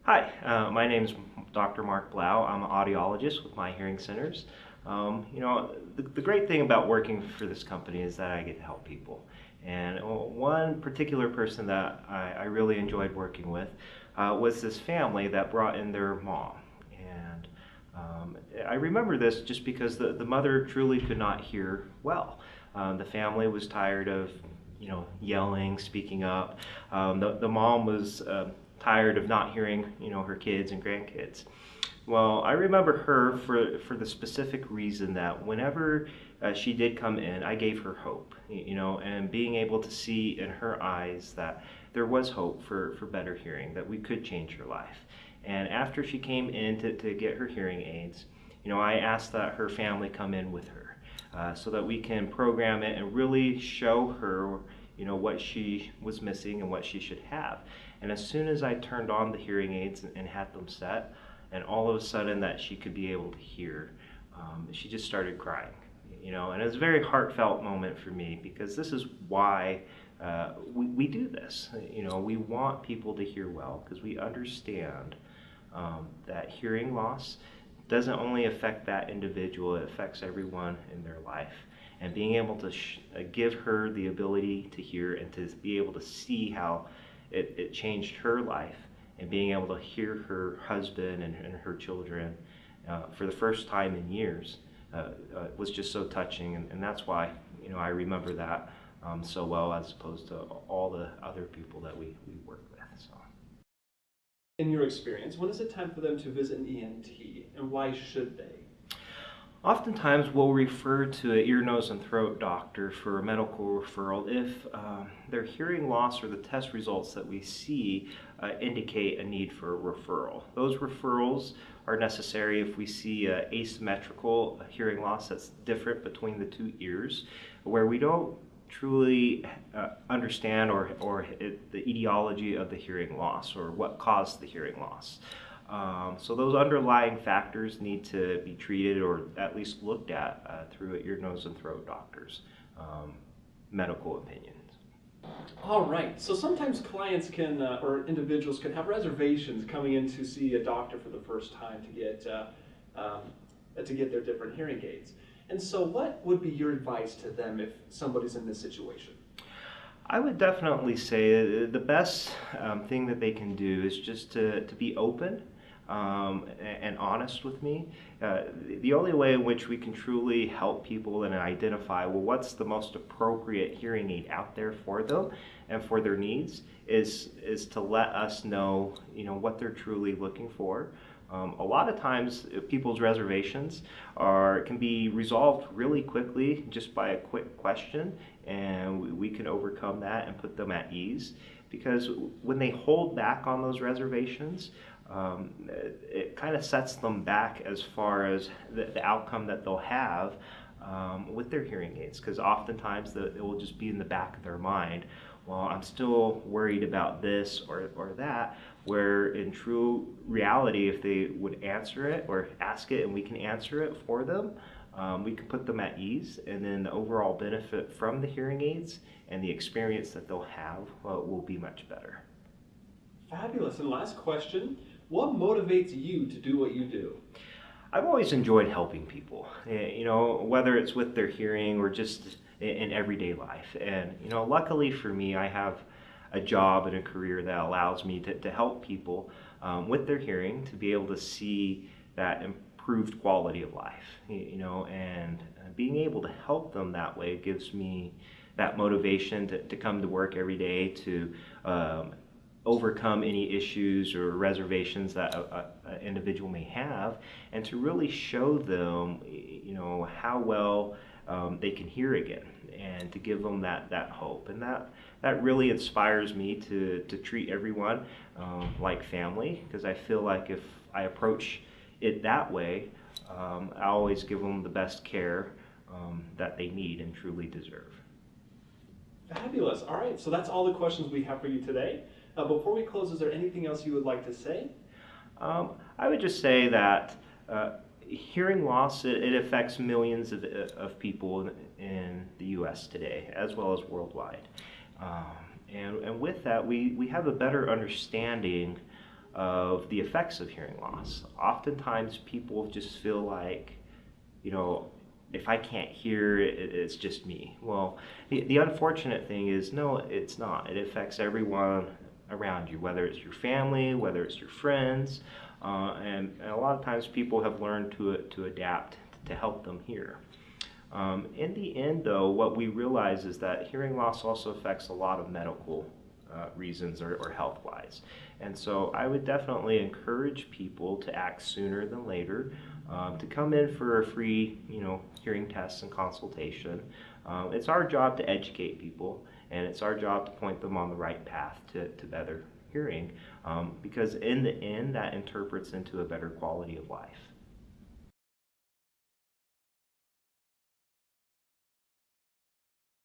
Hi, my name is Dr. Mark Blau. I'm an audiologist with My Hearing Centers. The great thing about working for this company is that I get to help people. And one particular person that I really enjoyed working with was this family that brought in their mom. And I remember this just because the mother truly could not hear well. The family was tired of yelling, speaking up. The mom was tired of not hearing, her kids and grandkids. Well, I remember her for the specific reason that whenever she did come in, I gave her hope, and being able to see in her eyes that there was hope for better hearing, that we could change her life. And after she came in to get her hearing aids, I asked that her family come in with her so that we can program it and really show her what she was missing and what she should have. And as soon as I turned on the hearing aids and had them set, and all of a sudden that she could be able to hear, she just started crying. And it was a very heartfelt moment for me because this is why we do this. We want people to hear well because we understand that hearing loss doesn't only affect that individual, it affects everyone in their life. And being able to give her the ability to hear and to be able to see how it changed her life, and being able to hear her husband and her children for the first time in years was just so touching. And that's why I remember that so well, as opposed to all the other people that we work with. So. In your experience, when is it time for them to visit an ENT, and why should they? Oftentimes we'll refer to an ear, nose, and throat doctor for a medical referral if their hearing loss or the test results that we see indicate a need for a referral. Those referrals are necessary if we see asymmetrical hearing loss that's different between the two ears, where we don't truly understand the etiology of the hearing loss or what caused the hearing loss. So those underlying factors need to be treated or at least looked at through an ear, nose, and throat doctor's medical opinions. All right, so sometimes clients can, or individuals can have reservations coming in to see a doctor for the first time to get their different hearing aids. And so what would be your advice to them if somebody's in this situation? I would definitely say the best thing that they can do is just to be open and honest with me. The only way in which we can truly help people and identify, well, what's the most appropriate hearing aid out there for them and for their needs is to let us know, what they're truly looking for. A lot of times people's reservations can be resolved really quickly just by a quick question, and we can overcome that and put them at ease. Because when they hold back on those reservations, it kind of sets them back as far as the outcome that they'll have with their hearing aids. Because oftentimes it will just be in the back of their mind, well, I'm still worried about this or that, where in true reality, if they would answer it or ask it and we can answer it for them, we can put them at ease, and then the overall benefit from the hearing aids and the experience that they'll have will be much better. Fabulous. And last question, what motivates you to do what you do? I've always enjoyed helping people, whether it's with their hearing or just in everyday life. And, luckily for me, I have a job and a career that allows me to help people with their hearing to be able to see that improved quality of life, and being able to help them that way gives me that motivation to come to work every day to overcome any issues or reservations that an individual may have, and to really show them, how well they can hear again, and to give them that hope. And that really inspires me to treat everyone like family, because I feel like if I approach it that way, I always give them the best care that they need and truly deserve. Fabulous. All right, so that's all the questions we have for you today. Before we close, is there anything else you would like to say? I would just say that hearing loss, it affects millions of people in the U.S. today, as well as worldwide. And with that, we have a better understanding of the effects of hearing loss. Oftentimes people just feel like, you know, if I can't hear, it's just me. Well, the unfortunate thing is, no, it's not. It affects everyone around you, whether it's your family, whether it's your friends, and a lot of times people have learned to adapt to help them hear. In the end, though, what we realize is that hearing loss also affects a lot of medical reasons or health-wise. And so I would definitely encourage people to act sooner than later, to come in for a free, hearing test and consultation. It's our job to educate people, and it's our job to point them on the right path to better hearing, because in the end, that interprets into a better quality of life.